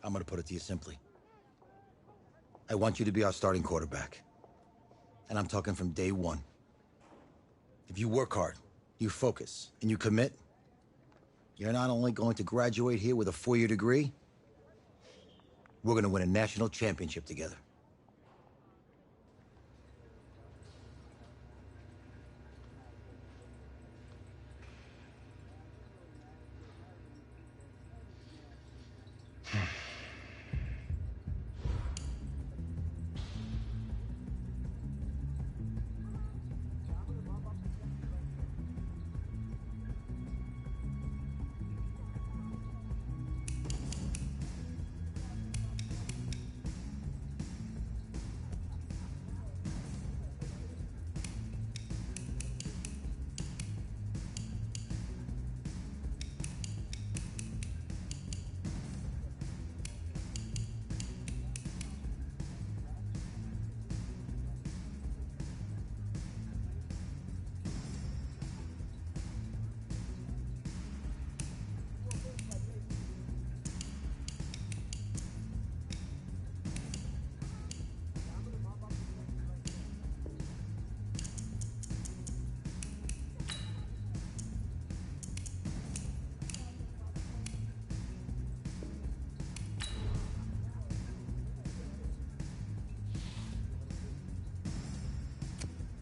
I'm gonna put it to you simply. I want you to be our starting quarterback. And I'm talking from day one. If you work hard, you focus, and you commit, you're not only going to graduate here with a 4-year degree, we're gonna win a national championship together.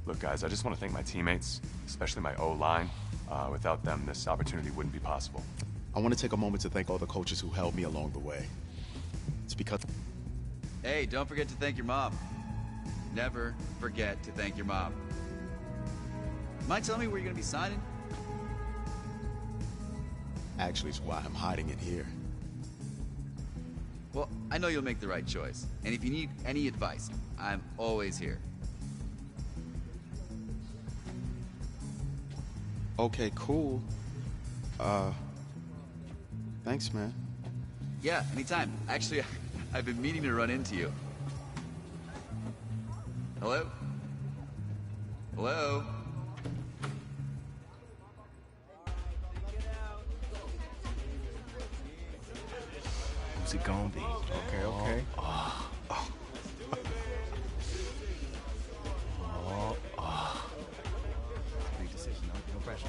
Look, guys, I just want to thank my teammates, especially my O-line. Without them, this opportunity wouldn't be possible. I want to take a moment to thank all the coaches who helped me along the way. It's because... Hey, don't forget to thank your mom. Never forget to thank your mom. Mind telling me where you're going to be signing? Actually, it's why I'm hiding it here. Well, I know you'll make the right choice. And if you need any advice, I'm always here. Okay, cool. Thanks, man. Yeah, anytime. Actually, I've been meaning to run into you. Hello? Hello? Who's it gonna be? Okay, okay. Big decision, no pressure.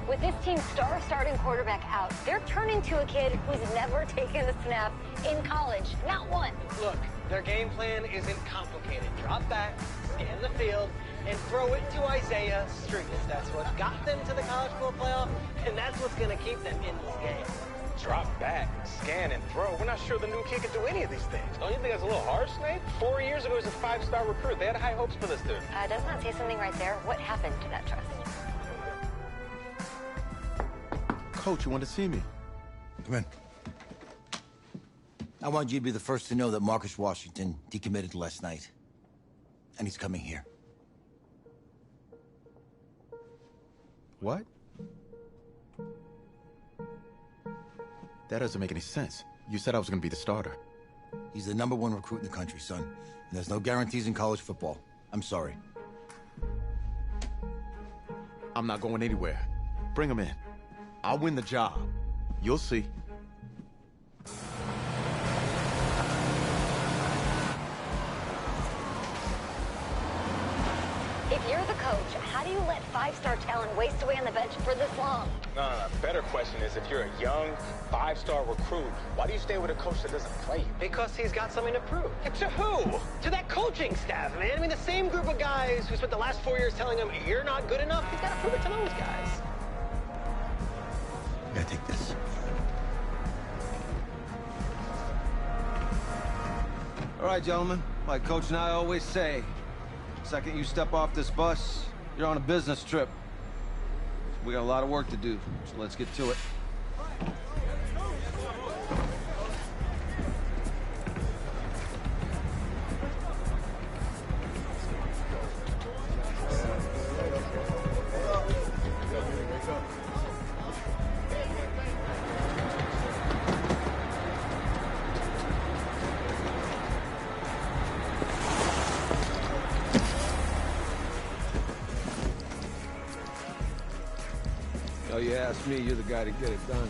With this team's star starting quarterback out, they're turning to a kid who's never taken a snap in college. Not one. Look, their game plan isn't complicated. Drop back, scan the field, and throw it to Isaiah Street. That's what got them to the college football playoff, and that's what's going to keep them in this game. Drop back, scan, and throw. We're not sure the new kid can do any of these things. Don't you think that's a little harsh, Snape? 4 years ago, he was a 5-star recruit. They had high hopes for this dude. Does not say something right there. What happened to that trust? Coach, you want to see me? Come in. I want you to be the first to know that Marcus Washington decommitted last night. and he's coming here. What? That doesn't make any sense. You said I was gonna be the starter. He's the #1 recruit in the country, son. And there's no guarantees in college football. I'm sorry. I'm not going anywhere. Bring him in. I'll win the job. You'll see. If you're the coach, how do you let 5-star talent waste away on the bench for this long? No. Better question is, if you're a young, 5-star recruit, why do you stay with a coach that doesn't play you? Because he's got something to prove. To who? To that coaching staff, man. I mean, the same group of guys who spent the last 4 years telling him, you're not good enough, he's got to prove it to those guys. Yeah, take this. All right, gentlemen. Like Coach and I always say, the second you step off this bus, you're on a business trip. We got a lot of work to do, so let's get to it. Oh, you ask me, you're the guy to get it done.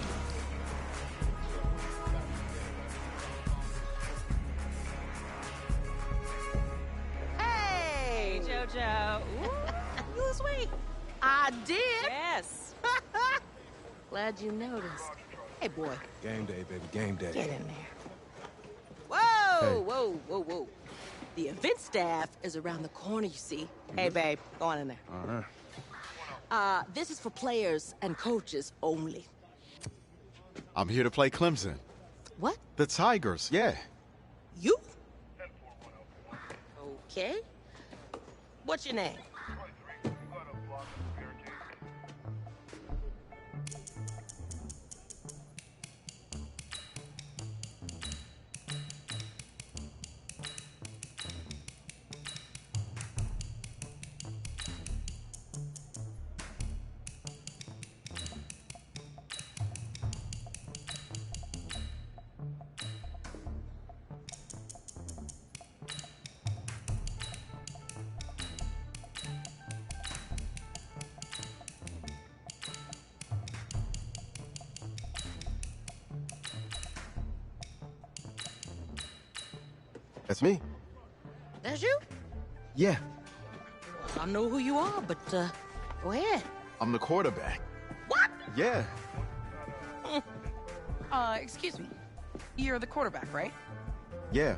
Hey, JoJo. Ooh, you was sweet. I did. Yes. Glad you noticed. Hey, boy. Game day, baby, game day. Get in there. Whoa, whoa. The event staff is around the corner, you see. Hey, babe, go on in there. All right. This is for players and coaches only. I'm here to play Clemson. What? The Tigers, yeah. You? Okay. What's your name? That's me. That's you? Yeah, I don't know who you are, but, go ahead. I'm the quarterback. What? Yeah. Excuse me. You're the quarterback, right? Yeah.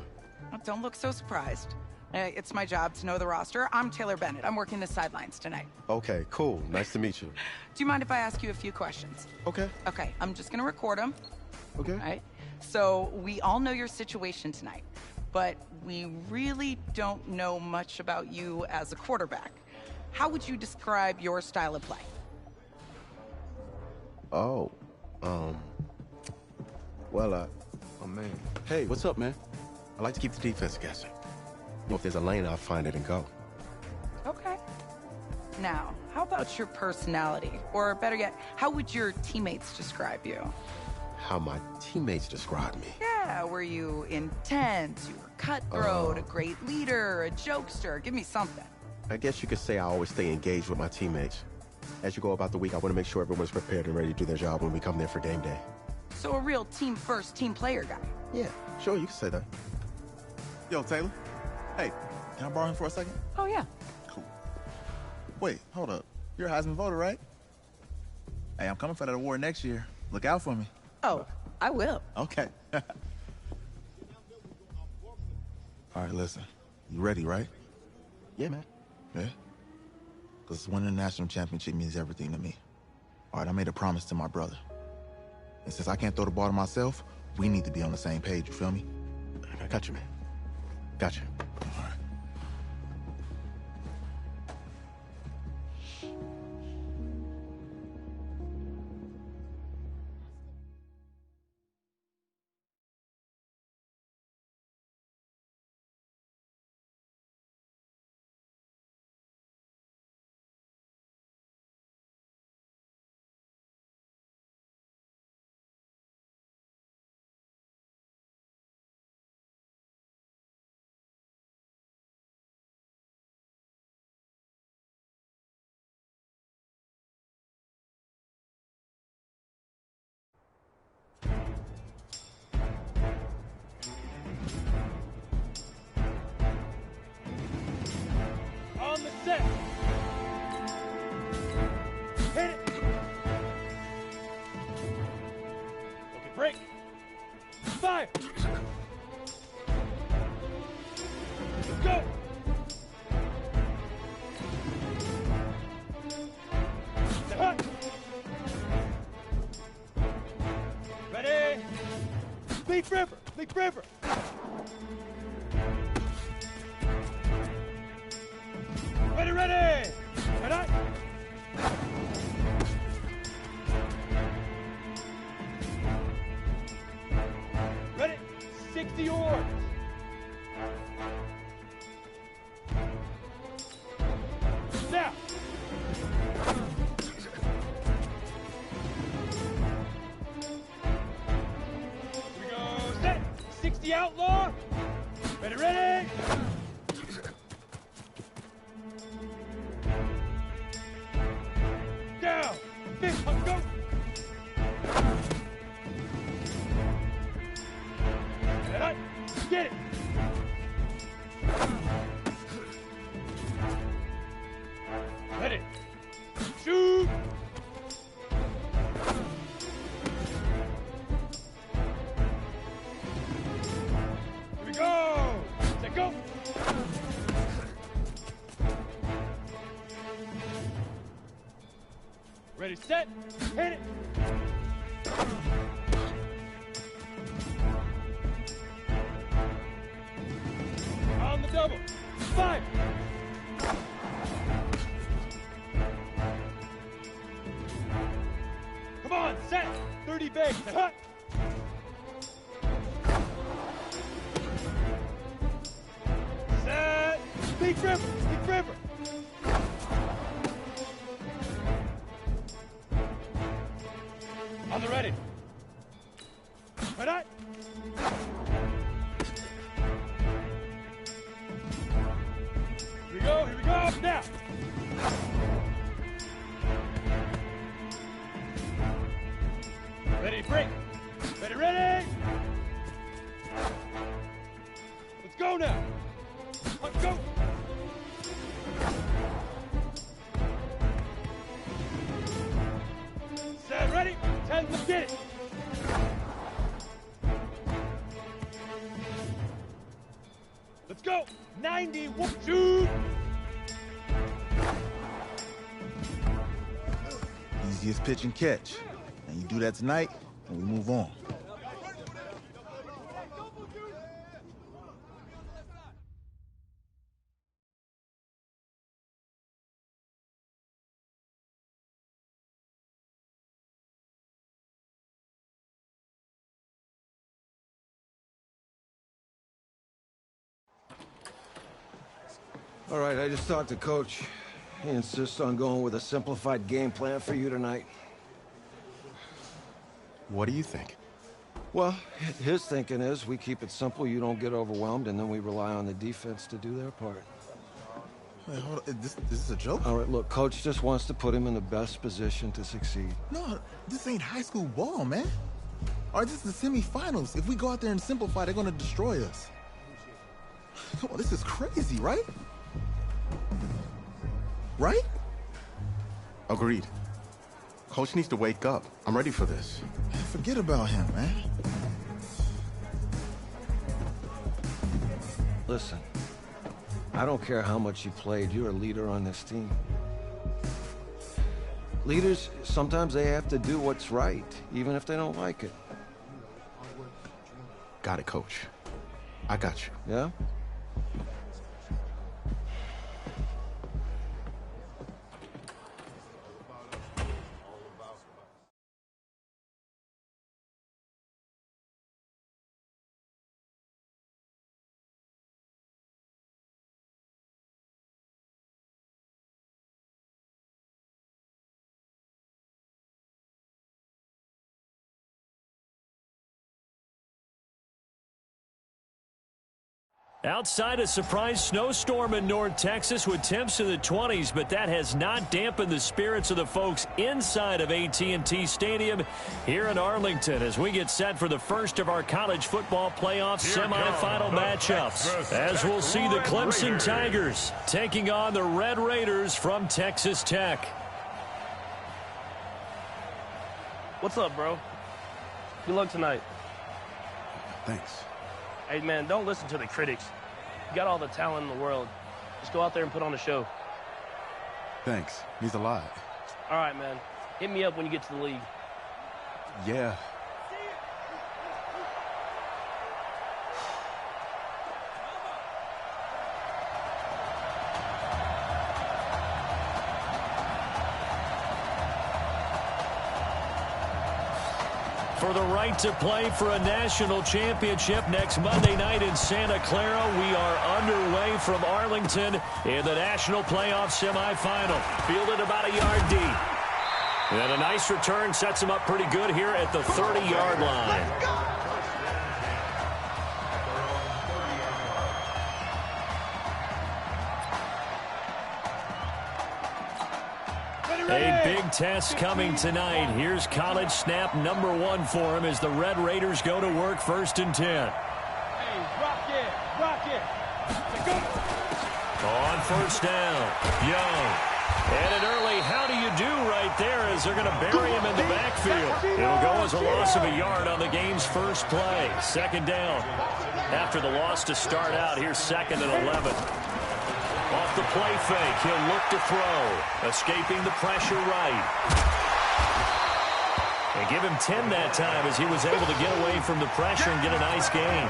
Don't look so surprised. It's my job to know the roster. I'm Taylor Bennett. I'm working the sidelines tonight. Okay, cool. Nice to meet you. Do you mind if I ask you a few questions? Okay. Okay, I'm just gonna record them. Okay. All right? So, we all know your situation tonight, but we really don't know much about you as a quarterback. How would you describe your style of play? Oh, well, oh man. Hey, what's up, man? I like to keep the defense guessing. If there's a lane, I'll find it and go. Okay. Now, how about your personality? Or better yet, how would your teammates describe you? How my teammates describe me. Yeah, were you intense? You were cutthroat, a great leader, a jokester? Give me something. I guess you could say I always stay engaged with my teammates. As you go about the week, I want to make sure everyone's prepared and ready to do their job when we come there for game day. So a real team-first, team-player guy. Yeah, sure, you can say that. Yo, Taylor. Hey, can I borrow him for a second? Oh, yeah. Cool. Wait, hold up. You're a Heisman voter, right? Hey, I'm coming for that award next year. Look out for me. Oh, I will. Okay. All right, listen. You ready, right? Yeah, man. Yeah? Because winning the national championship means everything to me. All right, I made a promise to my brother. And since I can't throw the ball to myself, we need to be on the same page, you feel me? I got you, man. Got you. All right. On the set. Hit it. Okay, break. Fire. Let's go. Hut. Ready. Leaf river. Leaf river. Ready, ready. Ready. Ready. 60 oars. Now. Here we go. Set. 60 outlaw. Ready, ready. Down. Big hug, go. Ready. Get it. Ready. Shoot. Here we go. Set, go. Ready, set, hit it. On the double. 5. Come on, set. 30 base. Hut. Set. Big river. Big river. On the ready. Ready. Here we go, here we go, now. Ready, break. Ready, ready. Let's go now. Let's go. Set, ready. 10, let's get it. Let's go. 91, shoot. Easiest pitch and catch. And you do that tonight, and we move on. All right, I just talked to Coach. He insists on going with a simplified game plan for you tonight. What do you think? Well, his thinking is we keep it simple, you don't get overwhelmed, and then we rely on the defense to do their part. Wait, hold on. This is a joke? All right, look, Coach just wants to put him in the best position to succeed. No, this ain't high school ball, man. All right, this is the semifinals. If we go out there and simplify, they're gonna destroy us. Come on, this is crazy, right? Right? Agreed. Coach needs to wake up. I'm ready for this. Man, forget about him, man. Listen, I don't care how much you played, you're a leader on this team. Leaders, sometimes they have to do what's right, even if they don't like it. Got it, Coach. I got you. Yeah? Outside a surprise snowstorm in North Texas with temps in the 20s, but that has not dampened the spirits of the folks inside of AT&T Stadium here in Arlington as we get set for the first of our college football playoff semifinal matchups. As we'll see the Clemson Tigers taking on the Red Raiders from Texas Tech. What's up, bro? Good luck tonight. Thanks. Hey, man, don't listen to the critics. You got all the talent in the world. Just go out there and put on a show. Thanks. Means a lot. All right, man. Hit me up when you get to the league. Yeah. For the right to play for a national championship next Monday night in Santa Clara, we are underway from Arlington in the national playoff semifinal. Fielded about a yard deep. And a nice return sets him up pretty good here at the 30-yard line. A big test coming tonight. Here's college snap number 1 for him as the Red Raiders go to work 1st and 10. Hey, rock it. On 1st down, Young. And an early how do you do right there as they're going to bury him in the backfield. It'll go as a loss of a yard on the game's first play. 2nd down. After the loss to start out, here's 2nd and 11. Off the play fake, he'll look to throw. Escaping the pressure right. And give him 10 that time as he was able to get away from the pressure and get a nice gain.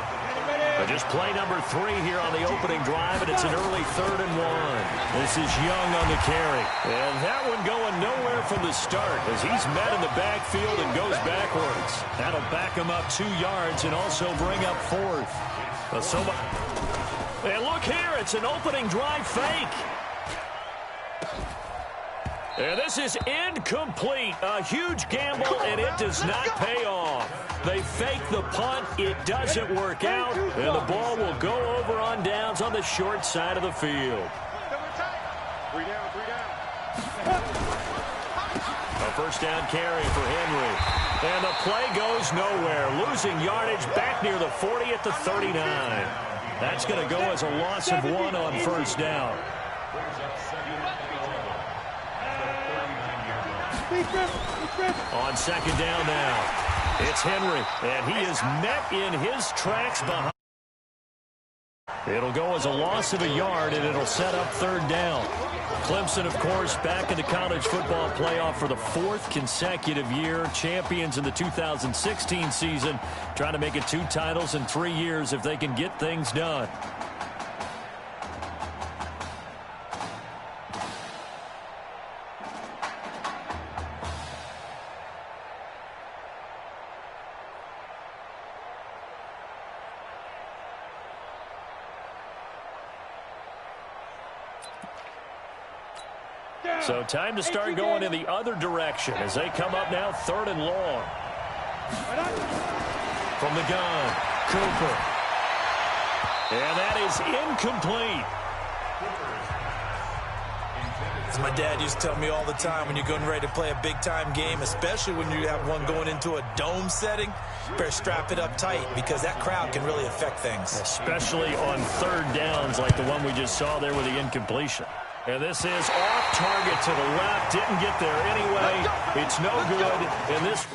But just play number 3 here on the opening drive, and it's an early 3rd and 1. This is Young on the carry. And that one going nowhere from the start as he's met in the backfield and goes backwards. That'll back him up 2 yards and also bring up 4th. And look here, it's an opening drive fake. And this is incomplete. A huge gamble, and it does not pay off. They fake the punt. It doesn't work out, and the ball will go over on downs on the short side of the field. 3 down. A 1st down carry for Henry. And the play goes nowhere. Losing yardage back near the 40 at the 39. That's going to go as a loss of 1 on 1st down. On 2nd down now, it's Henry, and he is met in his tracks behind. It'll go as a loss of a yard, and it'll set up 3rd down. Clemson, of course, back in the college football playoff for the 4th consecutive year. Champions in the 2016 season, trying to make it 2 titles in 3 years if they can get things done. So time to start going in the other direction as they come up now 3rd and long. From the gun, Cooper. And that is incomplete. As my dad used to tell me all the time, when you're getting ready to play a big-time game, especially when you have one going into a dome setting, you better strap it up tight because that crowd can really affect things. Especially on 3rd downs like the one we just saw there with the incompletion. And this is off target to the left. Didn't get there anyway. It's no good. And this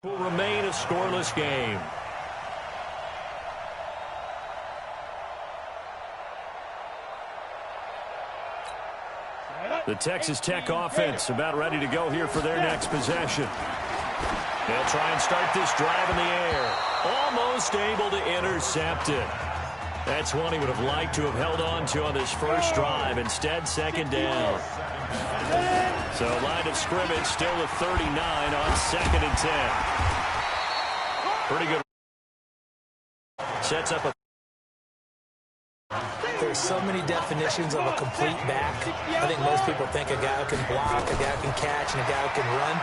Will remain a scoreless game. The Texas Tech offense about ready to go here for their next possession. They'll try and start this drive in the air. Almost able to intercept it. That's one he would have liked to have held on to on this first drive. Instead, second down. So line of scrimmage still with 39 on 2nd and 10. Pretty good. Sets up a... There's so many definitions of a complete back. I think most people think a guy who can block, a guy who can catch, and a guy who can run.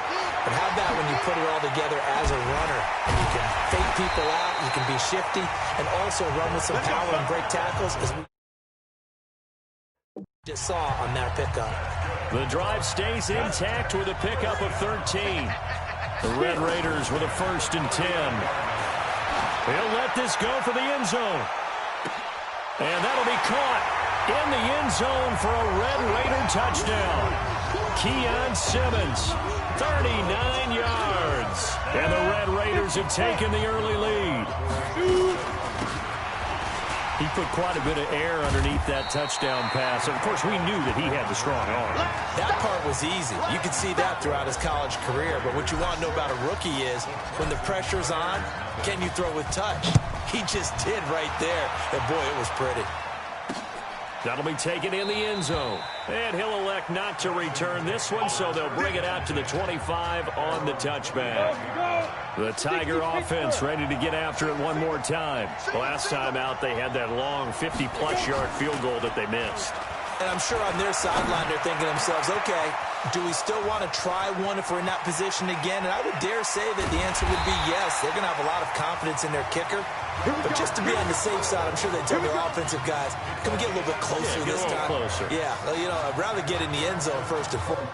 But how about when you put it all together as a runner? And you can fake people out, you can be shifty, and also run with some power and break tackles, as we just saw on that pickup. The drive stays intact with a pickup of 13. The Red Raiders with a 1st and 10. He'll let this go for the end zone. And that'll be caught in the end zone for a Red Raider touchdown. Keon Simmons, 39 yards. And the Red Raiders have taken the early lead. He put quite a bit of air underneath that touchdown pass. Of course, we knew that he had the strong arm. That part was easy. You could see that throughout his college career. But what you want to know about a rookie is when the pressure's on, can you throw with touch? He just did right there. And, boy, it was pretty. That'll be taken in the end zone. And he'll elect not to return this one, so they'll bring it out to the 25 on the touchback. The Tiger offense ready to get after it one more time. Last time out, they had that long 50-plus yard field goal that they missed. And I'm sure on their sideline they're thinking to themselves, okay, do we still want to try one if we're in that position again? And I would dare say that the answer would be yes. They're going to have a lot of confidence in their kicker. But just to be on the safe side, I'm sure they tell their offensive guys, can we get a little bit closer this time? Closer. Yeah, well, you know, I'd rather get in the end zone first and foremost.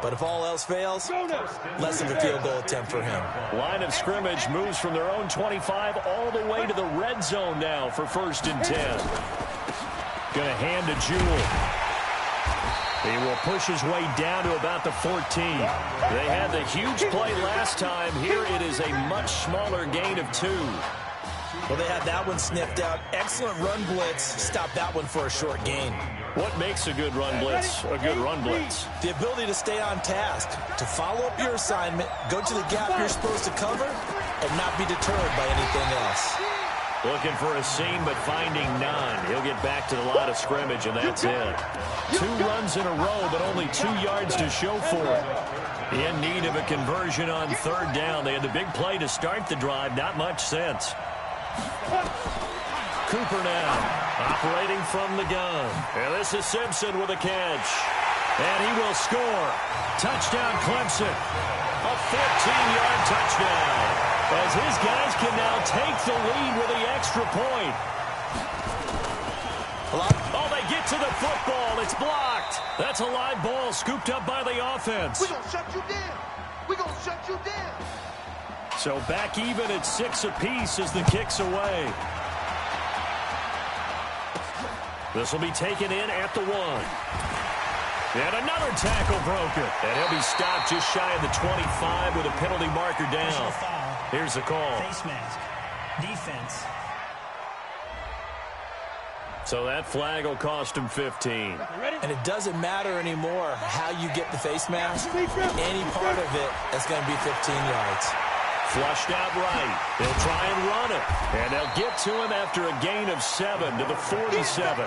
But if all else fails, less of a field goal attempt for him. Line of scrimmage moves from their own 25 all the way to the red zone now for 1st and 10. Going to hand to Jewell. He will push his way down to about the 14. They had the huge play last time. Here it is a much smaller gain of 2. Well, they had that one sniffed out. Excellent run blitz. Stop that one for a short gain. What makes a good run blitz a good run blitz? The ability to stay on task, to follow up your assignment, go to the gap you're supposed to cover, and not be deterred by anything else. Looking for a seam, but finding none. He'll get back to the line of scrimmage, and that's it. 2 runs in a row, but only 2 yards to show for it. In need of a conversion on 3rd down. They had the big play to start the drive. Not much sense. Cooper now, operating from the gun. And this is Simpson with a catch. And he will score. Touchdown, Clemson. A 14-yard touchdown. As his guys can now take the lead with the extra point. Oh, they get to the football. It's blocked. That's a live ball scooped up by the offense. We're going to shut you down. We're going to shut you down. So back even at 6 apiece as the kick's away. This will be taken in at the 1. And another tackle broken. And he'll be stopped just shy of the 25 with a penalty marker down. Here's the call. Face mask. Defense. So that flag will cost him 15. And it doesn't matter anymore how you get the face mask. Any part of it, that's going to be 15 yards. Flushed out right. They'll try and run it. And they'll get to him after a gain of 7 to the 47.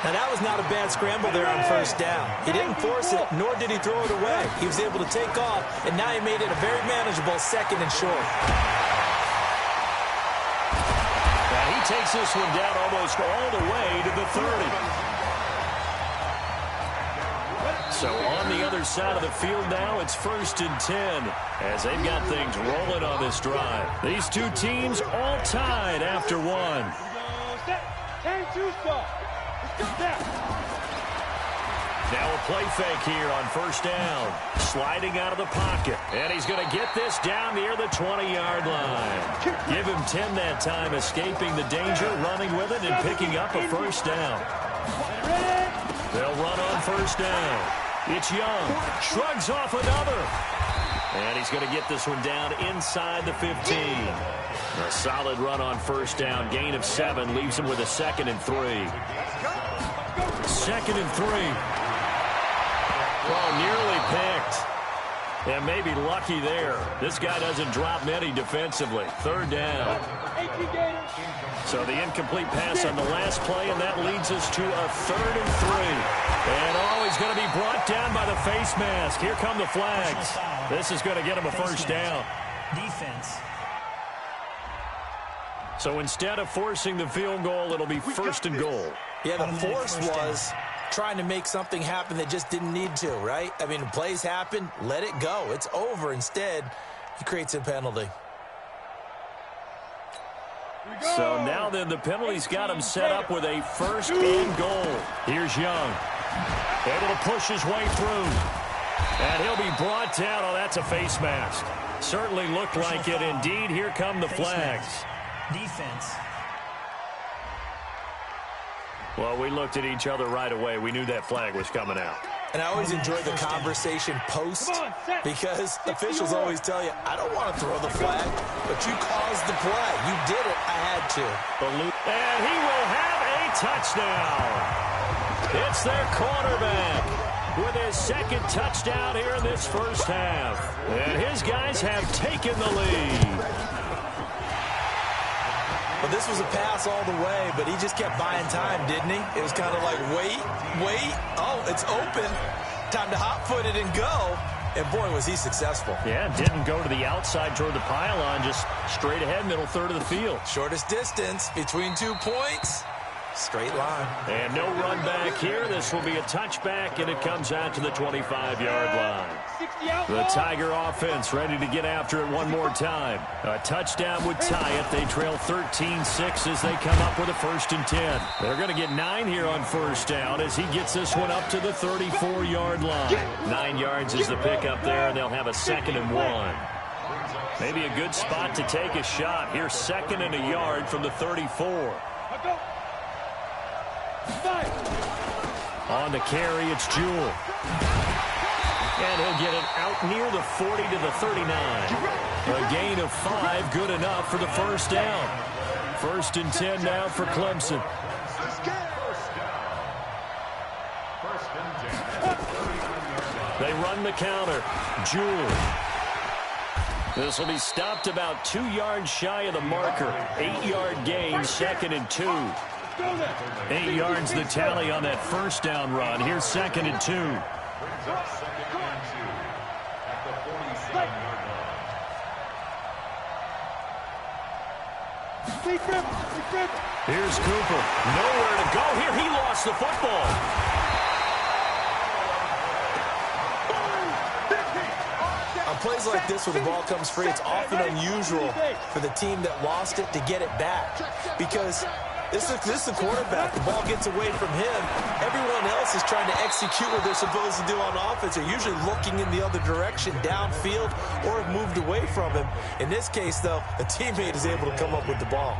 Now, that was not a bad scramble there on 1st down. He didn't force it, nor did he throw it away. He was able to take off, and now he made it a very manageable 2nd and short. And he takes this one down almost all the way to the 30. So on the other side of the field now, it's 1st and 10 as they've got things rolling on this drive. These two teams all tied after one. Now a play fake here on 1st down. Sliding out of the pocket. And he's going to get this down near the 20-yard line. Give him 10 that time, escaping the danger, running with it, and picking up a 1st down. They'll run on 1st down. It's Young. Shrugs off another. And he's going to get this one down inside the 15. A solid run on 1st down. Gain of 7 leaves him with a 2nd and 3. 2nd and 3. Oh, nearly picked. And maybe lucky there. This guy doesn't drop many defensively. 3rd down. So the incomplete pass on the last play, and that leads us to a 3rd and 3. And he's going to be brought down by the face mask. Here come the flags. This is going to get him a 1st down. Defense. So instead of forcing the field goal, it'll be 1st and goal. Yeah, the force was trying to make something happen that just didn't need to, right? I mean, plays happen, let it go. It's over. Instead, he creates a penalty. So now then, the penalty's got him set up with a 1st and goal. Here's Young. Able to push his way through. And he'll be brought down. Oh, that's a face mask. Certainly looked like it. Indeed, here come the flags. Defense. Well, we looked at each other right away. We knew that flag was coming out. And I always enjoy the conversation post because officials always tell you, I don't want to throw the flag, but you caused the play. You did it. I had to. And he will have a touchdown. It's their quarterback with his 2nd touchdown here in this 1st half. And his guys have taken the lead. Well, this was a pass all the way, but he just kept buying time, didn't he? It was kind of like, wait. Oh, it's open. Time to hot-foot it and go. And, boy, was he successful. Yeah, didn't go to the outside toward the pylon, just straight ahead, middle third of the field. Shortest distance between 2 points. Straight line. And no run back here. This will be a touchback, and it comes out to the 25-yard line. The Tiger offense ready to get after it one more time. A touchdown would tie it. They trail 13-6 as they come up with a 1st and 10. They're going to get 9 here on 1st down as he gets this one up to the 34-yard line. 9 yards is the pickup there, and they'll have a 2nd and 1. Maybe a good spot to take a shot. Here's 2nd and a yard from the 34. On the carry, it's Jewell. And he'll get it out near the 40 to the 39. A gain of 5, good enough for the 1st down. 1st and 10 now for Clemson. They run the counter. Jewell. This will be stopped about 2 yards shy of the marker. 8-yard gain, 2nd and 2. 8 yards the tally on that 1st down run. Here's 2nd and 2. Here's Cooper. Nowhere to go here. He lost the football. On plays like this where the ball comes free, it's often unusual for the team that lost it to get it back. Because this is the quarterback. The ball gets away from him. Everyone else is trying to execute what they're supposed to do on offense. They're usually looking in the other direction, downfield, or have moved away from him. In this case, though, a teammate is able to come up with the ball.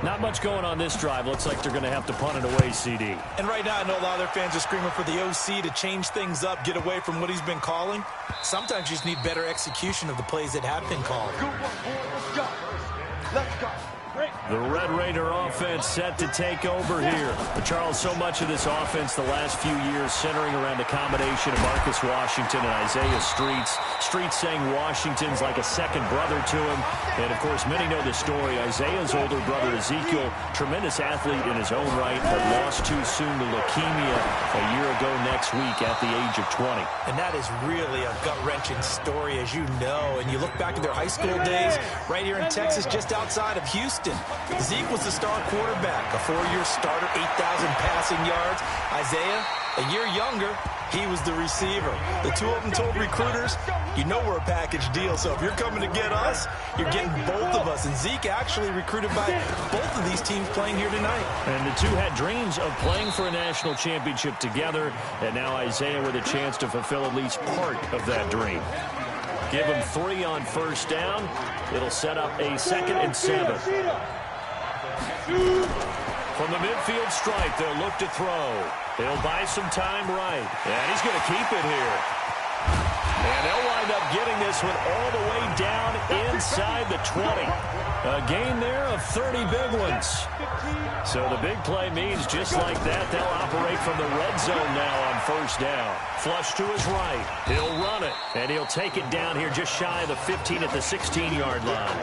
Not much going on this drive. Looks like they're going to have to punt it away, CD. And right now, I know a lot of their fans are screaming for the OC to change things up, get away from what he's been calling. Sometimes you just need better execution of the plays that have been called. Let's go. The Red Raider offense set to take over here. But Charles, so much of this offense the last few years centering around a combination of Marcus Washington and Isaiah Streets. Streets saying Washington's like a second brother to him. And, of course, many know the story. Isaiah's older brother, Ezekiel, tremendous athlete in his own right, but lost too soon to leukemia a year ago next week at the age of 20. And that is really a gut-wrenching story, as you know. And you look back at their high school days right here in Texas, just outside of Houston. Zeke was the star quarterback, a 4-year starter, 8,000 passing yards. Isaiah, a year younger, he was the receiver. The two of them told recruiters, you know we're a package deal, so if you're coming to get us, you're getting both of us. And Zeke actually recruited by both of these teams playing here tonight. And the two had dreams of playing for a national championship together, and now Isaiah with a chance to fulfill at least part of that dream. Give him 3 on first down. It'll set up a 2nd and 7. From the midfield stripe, they'll look to throw. They'll buy some time right. And he's going to keep it here. And they'll wind up getting this one all the way down inside the 20. A gain there of 30 big ones. So the big play means just like that, they'll operate from the red zone now on first down. Flush to his right. He'll run it. And he'll take it down here just shy of the 15 at the 16-yard line.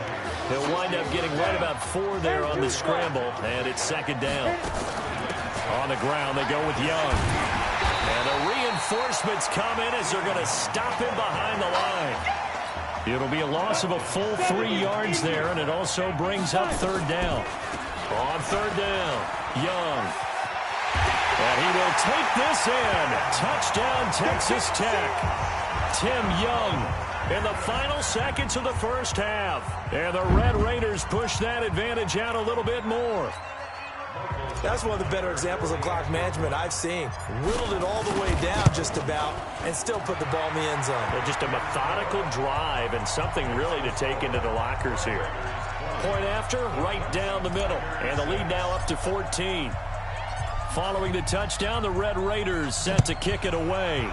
He'll wind up getting right about 4 there on the scramble. And it's 2nd down. On the ground, they go with Young. And the reinforcements come in as they're going to stop him behind the line. It'll be a loss of a full 3 yards there, and it also brings up 3rd down. On 3rd down, Young. And he will take this in. Touchdown, Texas Tech. Tim Young in the final seconds of the first half. And the Red Raiders push that advantage out a little bit more. That's one of the better examples of clock management I've seen. Whittled it all the way down just about and still put the ball in the end zone. Yeah, just a methodical drive and something really to take into the lockers here. Point after, right down the middle. And the lead now up to 14. Following the touchdown, the Red Raiders set to kick it away.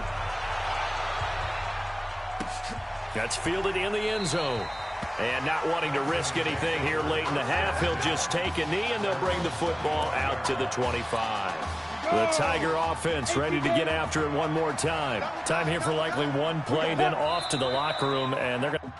That's fielded in the end zone. And not wanting to risk anything here late in the half, he'll just take a knee, and they'll bring the football out to the 25. The Tiger offense ready to get after it one more time. Time here for likely one play, then off to the locker room, and they're going to...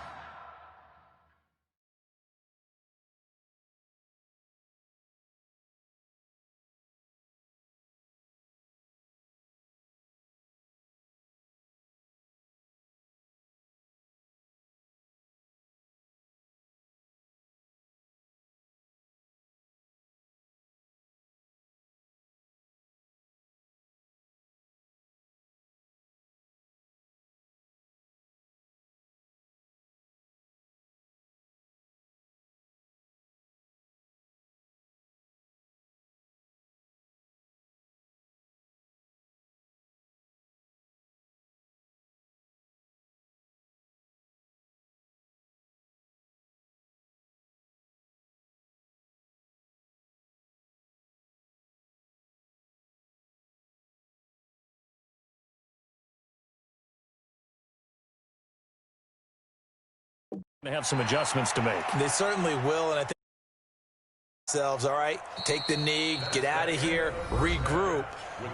They have some adjustments to make. They certainly will, and I think themselves, all right, take the knee, get out of here, regroup.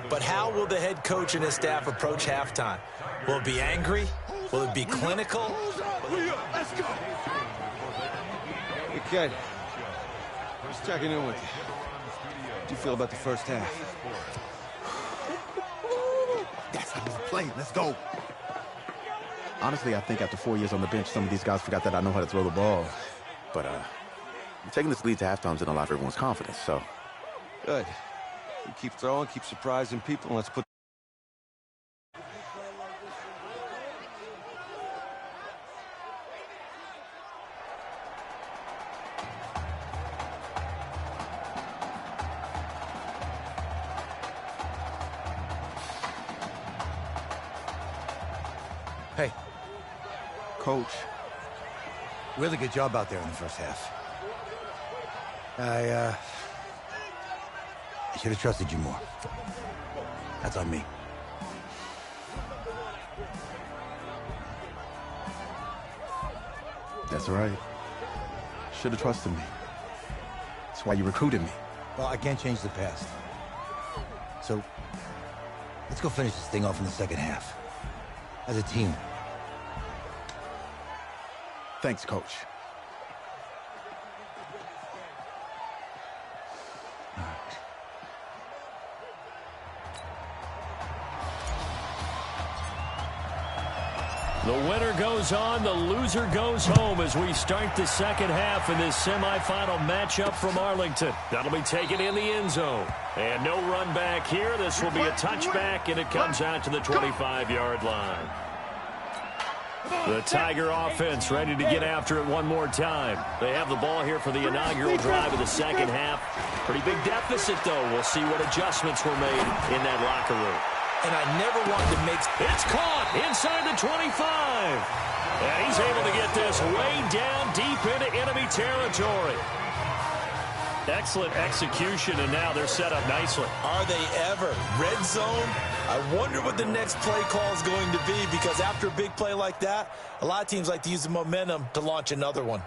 But how will the head coach and his staff approach halftime? Will it be angry? Will it be clinical? Let's go. Hey, kid. Just checking in with you. How do you feel about the first half? That's how we play. Let's go. Honestly, I think after 4 years on the bench, some of these guys forgot that I know how to throw the ball. But taking this lead to halftime's in a lot of everyone's confidence, so. Good. You keep throwing, keep surprising people, and let's put... Hey. Coach. Really good job out there in the first half. I should have trusted you more. That's on me. That's right. Should have trusted me. That's why you recruited me. Well, I can't change the past. So, let's go finish this thing off in the second half. As a team. Thanks, Coach. The winner goes on, the loser goes home as we start the second half in this semifinal matchup from Arlington. That'll be taken in the end zone. And no run back here. This will be a touchback, and it comes out to the 25-yard line. The Tiger offense ready to get after it one more time. They have the ball here for the inaugural drive of the second half. Pretty big deficit, though. We'll see what adjustments were made in that locker room. And I never wanted to make... It's caught inside the 25. And he's able to get this way down deep into enemy territory. Excellent execution, and now they're set up nicely. Are they ever? Red zone? I wonder what the next play call is going to be, because after a big play like that, a lot of teams like to use the momentum to launch another one.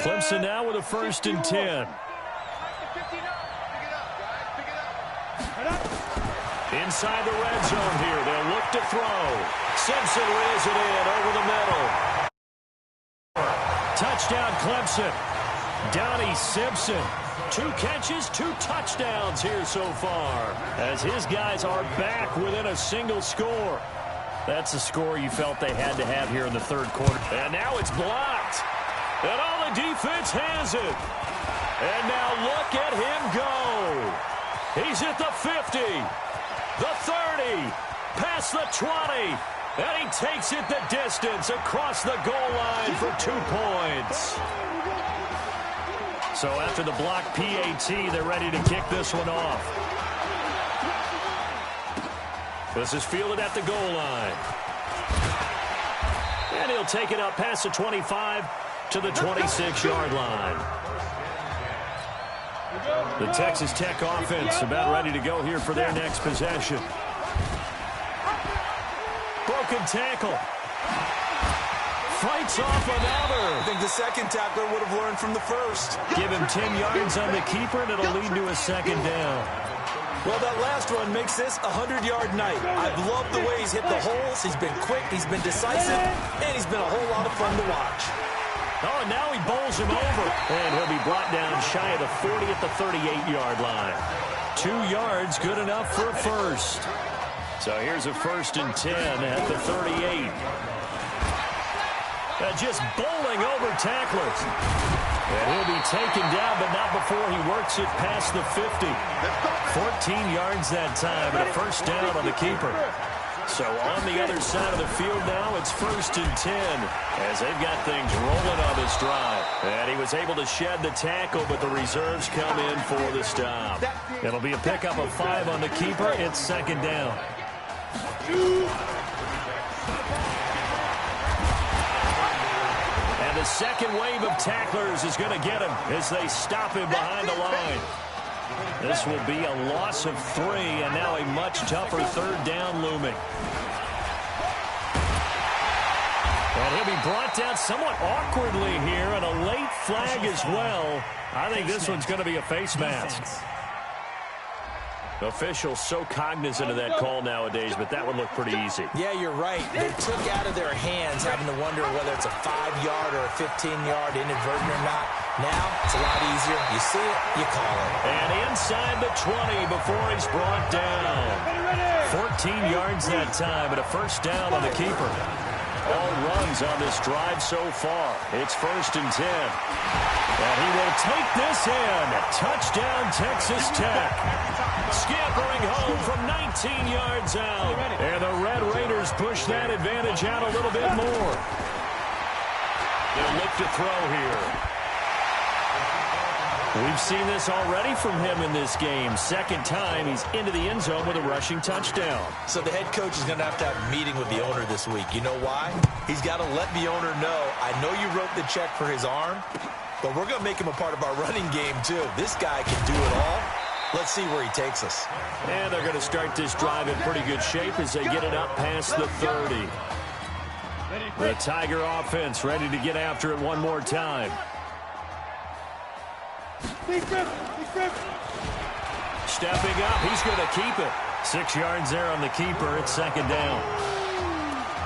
Clemson now with a 1st and 10. Inside the red zone here. They'll look to throw. Simpson reels it in over the middle. Touchdown Clemson. Donnie Simpson. 2 catches, 2 touchdowns here so far, as his guys are back within a single score. That's a score you felt they had to have here in the third quarter. And now it's blocked. And all the defense has it. And now look at him go. He's at the 50, the 30, past the 20. And he takes it the distance across the goal line for 2 points. So after the block PAT, they're ready to kick this one off. This is fielded at the goal line. And he'll take it up past the 25 to the 26-yard line. The Texas Tech offense about ready to go here for their next possession. Broken tackle. Fights off another. I think the second tackler would have learned from the first. Give him 10 yards on the keeper, and it'll lead to a 2nd down. Well, that last run makes this a 100-yard night. I've loved the way he's hit the holes. He's been quick, he's been decisive, and he's been a whole lot of fun to watch. Oh, and now he bowls him over. And he'll be brought down shy of the 40 at the 38-yard line. 2 yards, good enough for a first. So here's a 1st and 10 at the 38. Just bowling over tacklers. And he'll be taken down, but not before he works it past the 50. 14 yards that time, and a first down on the keeper. So on the other side of the field now, it's 1st and 10 as they've got things rolling on this drive. And he was able to shed the tackle, but the reserves come in for the stop. It'll be a pickup of 5 on the keeper. It's 2nd down. And the second wave of tacklers is going to get him as they stop him behind the line. This will be a loss of 3, and now a much tougher 3rd down looming. And he'll be brought down somewhat awkwardly here, and a late flag as well. I think this one's going to be a face mask. Officials so cognizant of that call nowadays, but that one looked pretty easy. Yeah, you're right. They took out of their hands having to wonder whether it's a 5-yard or a 15-yard inadvertent or not. Now, it's a lot easier. You see it, you call it. And inside the 20 before he's brought down. 14 yards that time, and a first down on the keeper. All runs on this drive so far. It's 1st and 10. And he will take this in. Touchdown, Texas Tech. Scampering home from 19 yards out. And the Red Raiders push that advantage out a little bit more. They'll look to throw here. We've seen this already from him in this game. 2nd time he's into the end zone with a rushing touchdown. So the head coach is going to have a meeting with the owner this week. You know why? He's got to let the owner know, I know you wrote the check for his arm, but we're going to make him a part of our running game too. This guy can do it all. Let's see where he takes us. And they're going to start this drive in pretty good shape as they get it up past the 30. The Tiger offense ready to get after it one more time. Stepping up, he's going to keep it. 6 yards there on the keeper. It's 2nd down.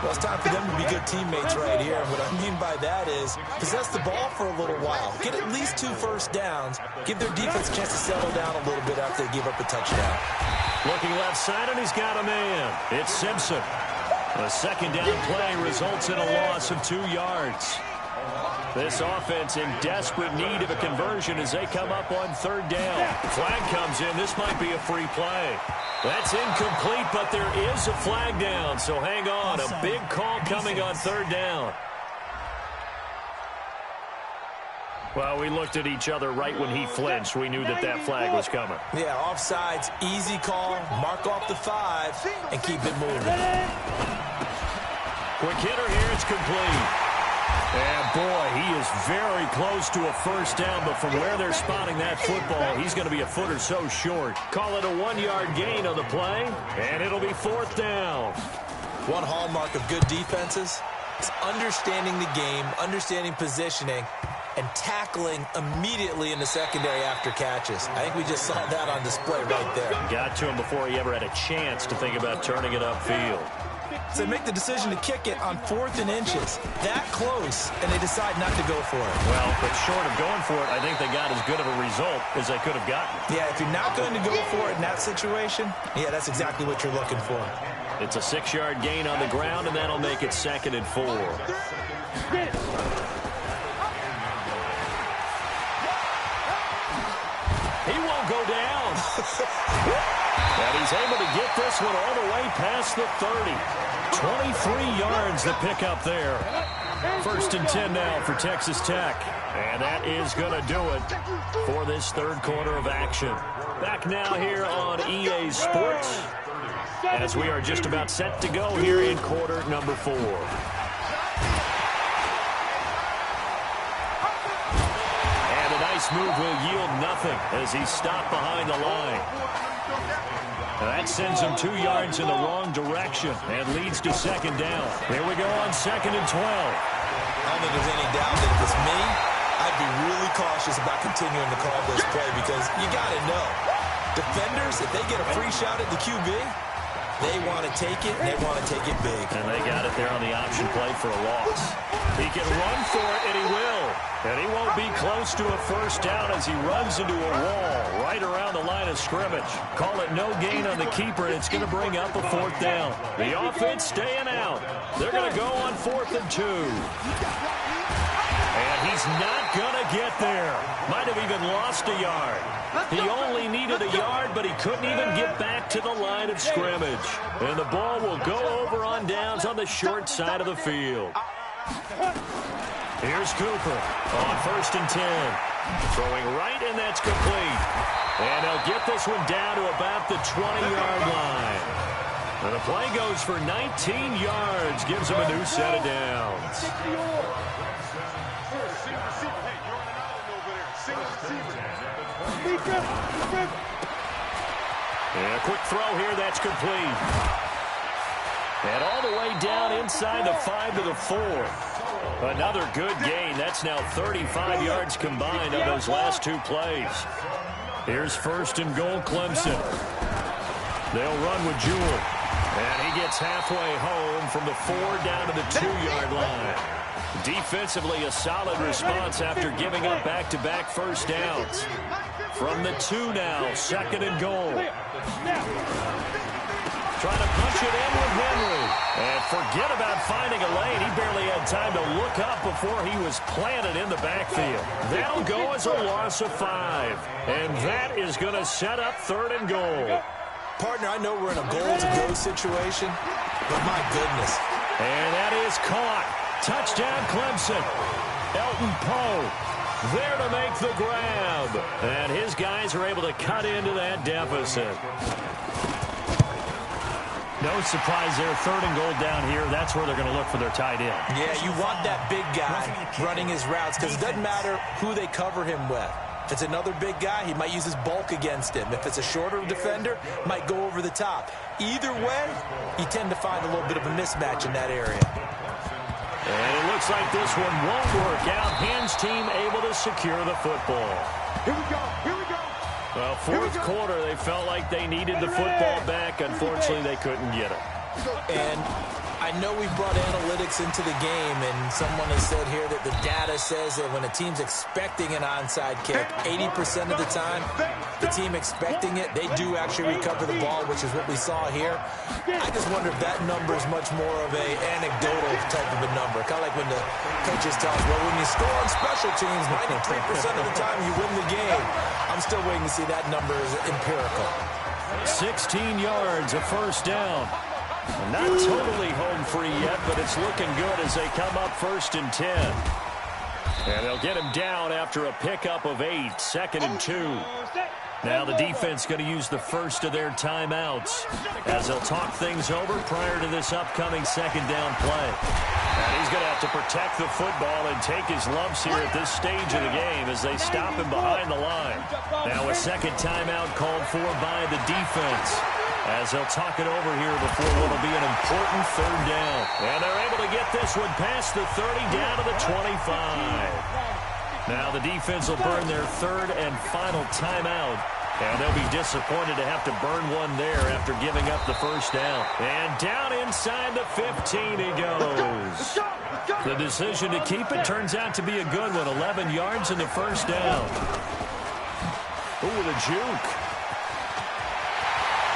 Well, it's time for them to be good teammates right here. And what I mean by that is possess the ball for a little while. Get at least 2 first downs. Give their defense a chance to settle down a little bit after they give up a touchdown. Looking left side, and he's got a man. It's Simpson. A 2nd down play results in a loss of 2 yards. This offense in desperate need of a conversion as they come up on 3rd down. Flag comes in. This might be a free play. That's incomplete, but there is a flag down, so hang on. A big call coming on 3rd down. Well, we looked at each other right when he flinched. We knew that that flag was coming. Yeah, offsides, easy call, mark off the 5, and keep it moving. Quick hitter here, it's complete. And, boy, he is very close to a first down, but from where they're spotting that football, he's going to be a foot or so short. Call it a 1-yard gain on the play, and it'll be 4th down. One hallmark of good defenses is understanding the game, understanding positioning, and tackling immediately in the secondary after catches. I think we just saw that on display right there. Got to him before he ever had a chance to think about turning it upfield. So they make the decision to kick it on 4th and inches. That close, and they decide not to go for it. Well, but short of going for it, I think they got as good of a result as they could have gotten. Yeah, if you're not going to go for it in that situation, yeah, that's exactly what you're looking for. It's a 6-yard gain on the ground, and that'll make it 2nd and 4. He won't go down. And he's able to get this one all the way past the 30. 23 yards to pick up there. 1st and 10 now for Texas Tech. And that is going to do it for this 3rd quarter of action. Back now here on EA Sports as we are just about set to go here in quarter number 4. And a nice move will yield nothing as he's stopped behind the line. That sends him 2 yards in the wrong direction and leads to 2nd down. Here we go on 2nd and 12. I don't think there's any doubt that if it's me, I'd be really cautious about continuing to call this play because you got to know, defenders, if they get a free shot at the QB, they want to take it, and they want to take it big. And they got it there on the option play for a loss. He can run for it, and he will. And he won't be close to a first down as he runs into a wall right around the line of scrimmage. Call it no gain on the keeper, and it's going to bring up a 4th down. The offense staying out. They're going to go on 4th and 2. And he's not going to get there. Might have even lost a yard. He only needed a yard, but he couldn't even get back to the line of scrimmage. And the ball will go over on downs on the short side of the field. Here's Cooper on 1st and 10. Throwing right, and that's complete. And they'll get this one down to about the 20-yard line. And the play goes for 19 yards, gives him a new set of downs. And a quick throw here, that's complete. And all the way down inside the 5 to the 4. Another good gain. That's now 35 yards combined on those last 2 plays. Here's 1st and goal, Clemson. They'll run with Jewell. And he gets halfway home from the 4 down to the 2-yard line. Defensively, a solid response after giving up back-to-back first downs. From the 2 now, 2nd and goal. Trying to punch it in with Henry. And forget about finding a lane. He barely had time to look up before he was planted in the backfield. That'll go as a loss of 5. And that is going to set up 3rd and goal. Partner, I know we're in a goal-to-go situation, but my goodness. And that is caught. Touchdown, Clemson. Elton Poe there to make the grab. And his guys are able to cut into that deficit. No surprise there, 3rd and goal down here. That's where they're going to look for their tight end. Yeah, you want that big guy running his routes because it doesn't matter who they cover him with. If it's another big guy, he might use his bulk against him. If it's a shorter defender, might go over the top. Either way, you tend to find a little bit of a mismatch in that area. And it looks like this one won't work out. Hans team able to secure the football. Here we go. Here we go. Well, 4th quarter, they felt like they needed the football back. Unfortunately, they couldn't get it. And I know we brought analytics into the game, and someone has said here that the data says that when a team's expecting an onside kick, 80% of the time, the team expecting it, they do actually recover the ball, which is what we saw here. I just wonder if that number is much more of a anecdotal type of a number. Kind of like when the coaches tell us, well, when you score on special teams, 93% of the time you win the game. I'm still waiting to see that number is empirical. 16 yards, a 1st down. Not totally home free yet, but it's looking good as they come up 1st and 10. And they'll get him down after a pickup of 8, 2nd and 2. Now the defense going to use the first of their timeouts as they'll talk things over prior to this upcoming 2nd down play. And he's going to have to protect the football and take his lumps here at this stage of the game as they stop him behind the line. Now a 2nd timeout called for by the defense as they'll talk it over here before what will be an important 3rd down. And they're able to get this one past the 30 down to the 25. Now the defense will burn their 3rd and final timeout. And they'll be disappointed to have to burn one there after giving up the 1st down. And down inside the 15 he goes. The decision to keep it turns out to be a good one. 11 yards in the 1st down. Ooh, the juke.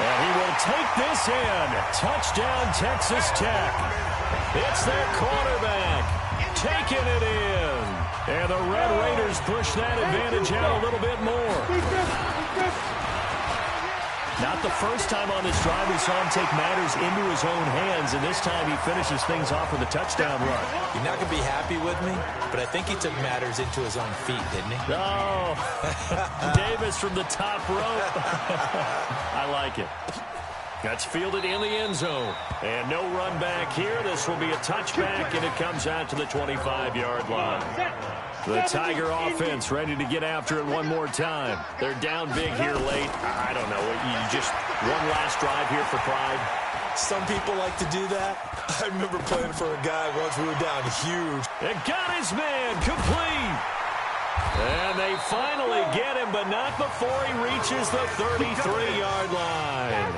And he will take this in. Touchdown, Texas Tech. It's their quarterback taking it in. And the Red Raiders push that advantage out a little bit more. Not the first time on this drive we saw him take matters into his own hands, and this time he finishes things off with a touchdown run. You're not going to be happy with me, but I think he took matters into his own feet, didn't he? Oh, Davis from the top rope. I like it. That's fielded in the end zone. And no run back here. This will be a touchback, and it comes out to the 25-yard line. The Tiger offense ready to get after it one more time. They're down big here late. I don't know. You just one last drive here for pride. Some people like to do that. I remember playing for a guy once we were down huge. It got his man complete. And they finally get him, but not before he reaches the 33-yard line.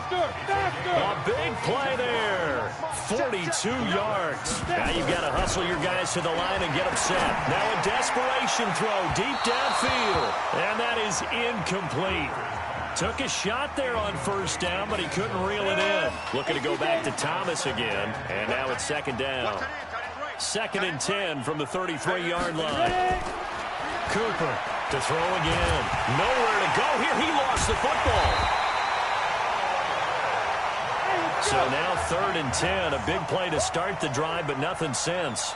A big play there. 42 yards. Now you've got to hustle your guys to the line and get them set. Now a desperation throw deep downfield. And that is incomplete. Took a shot there on 1st down, but he couldn't reel it in. Looking to go back to Thomas again. And now it's 2nd down. 2nd and 10 from the 33-yard line. Cooper to throw again. Nowhere to go here. He lost the football. So now 3rd and 10. A big play to start the drive, but nothing since.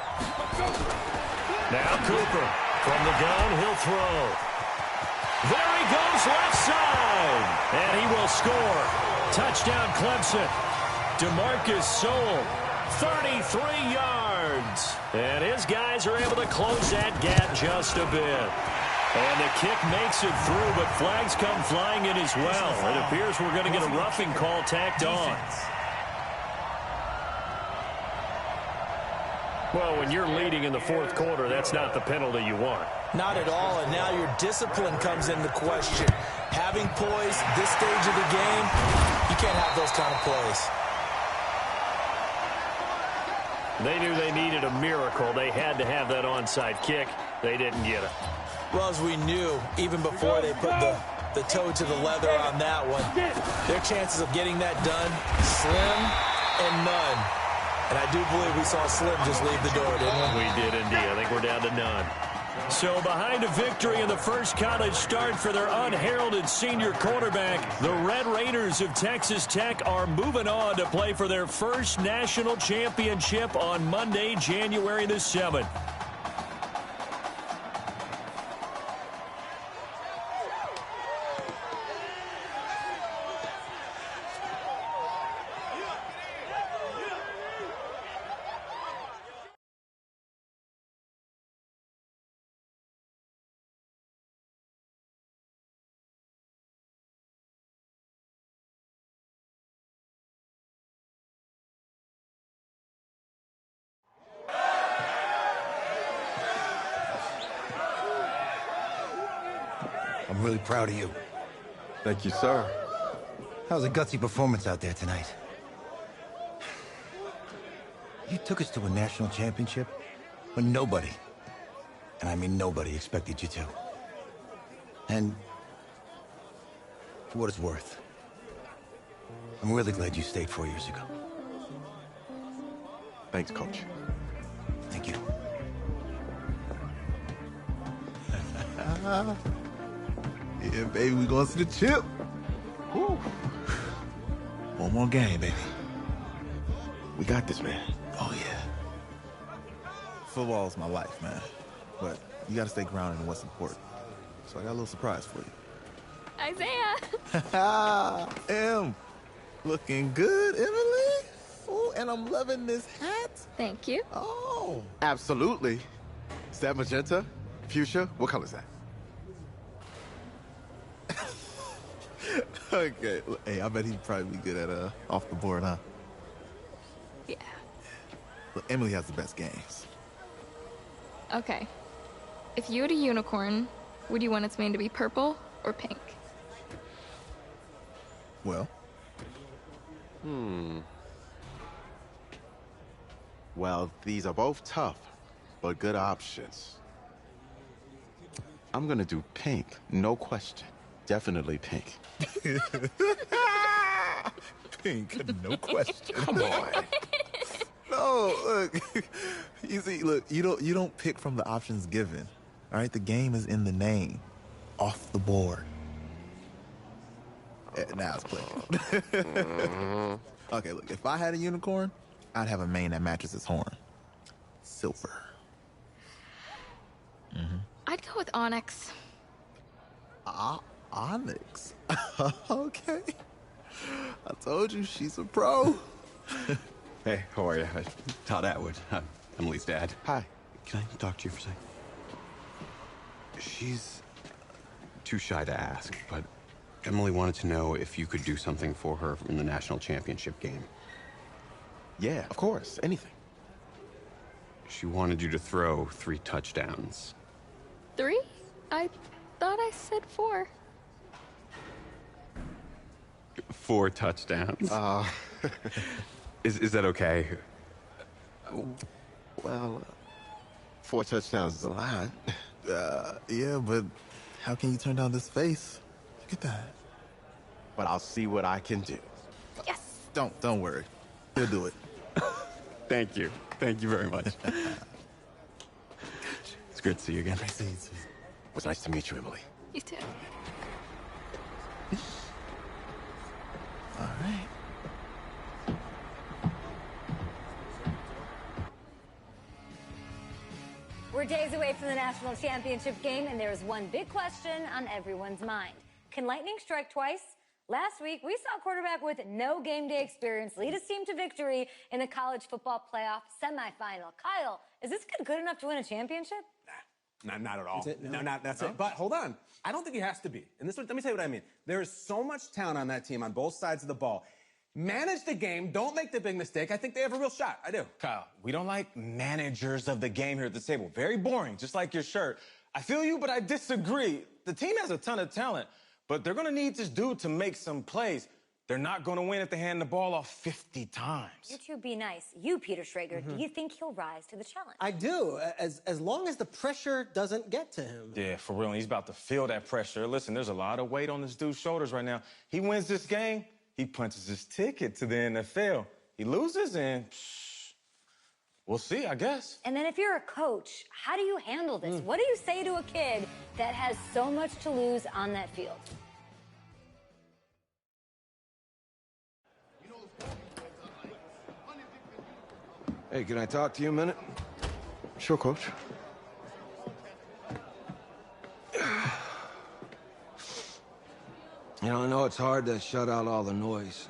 Now Cooper from the gun. He'll throw. There he goes, left side. And he will score. Touchdown Clemson. DeMarcus Sowell, 33 yards. And his guys are able to close that gap just a bit. And the kick makes it through, but flags come flying in as well. It appears we're going to get a roughing call tacked on. Well, when you're leading in the 4th quarter, that's not the penalty you want. Not at all, and now your discipline comes into question. Having poise this stage of the game, you can't have those kind of plays. They knew they needed a miracle. They had to have that onside kick. They didn't get it. Well, as we knew, even before they put the toe to the leather on that one, their chances of getting that done, slim and none. And I do believe we saw Slim just leave the door, didn't we? We did indeed. I think we're down to none. So behind a victory in the first college start for their unheralded senior quarterback, the Red Raiders of Texas Tech are moving on to play for their first national championship on Monday, January the 7th. I'm really proud of you. Thank you, sir. That was a gutsy performance out there tonight. You took us to a national championship when nobody, and I mean nobody, expected you to. And for what it's worth, I'm really glad you stayed 4 years ago. Thanks, Coach. Thank you. Yeah, baby, we going to the chip. Woo. One more game, baby. We got this, man. Oh, yeah. Football is my life, man. But you got to stay grounded in what's important. So I got a little surprise for you. Isaiah! Em, looking good, Emily. Oh, and I'm loving this hat. Thank you. Oh. Absolutely. Is that magenta? Fuchsia? What color is that? Okay. Hey, I bet he'd probably be good at off the board, huh? Yeah. Look, Emily has the best games. Okay. If you had a unicorn, would you want its mane to be purple or pink? Well? Well, these are both tough, but good options. I'm gonna do pink, no question. Definitely pink. Pink, no question. Come on. No, look. You see, look, you don't pick from the options given. All right, the game is in the name. Off the board. Now it's clicking. Okay, look, if I had a unicorn, I'd have a mane that matches its horn. Silver. I'd go with onyx. Onyx. Okay. I told you she's a pro. Hey, how are you? Todd Atwood. I'm Emily's dad. Hi. Can I talk to you for a second? She's too shy to ask, but Emily wanted to know if you could do something for her in the national championship game. Yeah, of course. Anything. She wanted you to throw 3 touchdowns. 3? I thought I said 4. 4 touchdowns. Is that okay? Well, 4 touchdowns is a lot. Yeah, but how can you turn down this face? Look at that. But I'll see what I can do. Yes. Don't worry. He'll do it. Thank you. Thank you very much. It's great to see you again. Nice to see you. was nice to meet you, Emily. You too. All right. We're days away from the national championship game, and there is one big question on everyone's mind. Can lightning strike twice? Last week, we saw a quarterback with no game day experience lead his team to victory in the college football playoff semifinal. Kyle, is this kid good enough to win a championship? Not at all. That's it? No? No, that's it. But hold on. I don't think he has to be. And let me tell you what I mean. There is so much talent on that team on both sides of the ball. Manage the game. Don't make the big mistake. I think they have a real shot. I do. Kyle, we don't like managers of the game here at the table. Very boring, just like your shirt. I feel you, but I disagree. The team has a ton of talent, but they're going to need this dude to make some plays. They're not going to win if they hand the ball off 50 times. You two be nice. You, Peter Schrager, do you think he'll rise to the challenge? I do, as long as the pressure doesn't get to him. Yeah, for real. He's about to feel that pressure. Listen, there's a lot of weight on this dude's shoulders right now. He wins this game, he punches his ticket to the NFL. He loses, and we'll see, I guess. And then if you're a coach, how do you handle this? What do you say to a kid that has so much to lose on that field? Hey, can I talk to you a minute? Sure, Coach. You know, I know it's hard to shut out all the noise.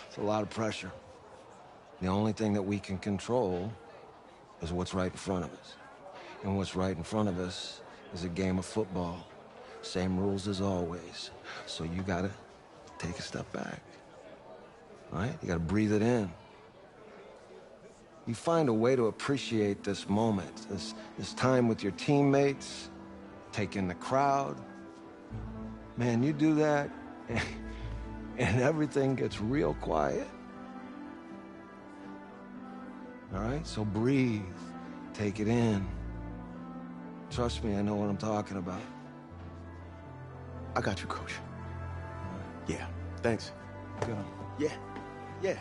It's a lot of pressure. The only thing that we can control is what's right in front of us. And what's right in front of us is a game of football. Same rules as always. So you gotta take a step back. All right? You gotta breathe it in. You find a way to appreciate this moment, this time with your teammates, take in the crowd. Man, you do that, and everything gets real quiet. All right? So breathe. Take it in. Trust me, I know what I'm talking about. I got you, Coach. Yeah, thanks. Good. Yeah.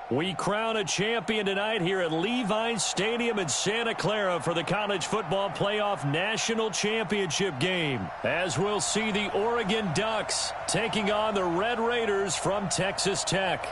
We crown a champion tonight here at Levine Stadium in Santa Clara for the College Football Playoff National Championship game, as we'll see the Oregon Ducks taking on the Red Raiders from Texas Tech.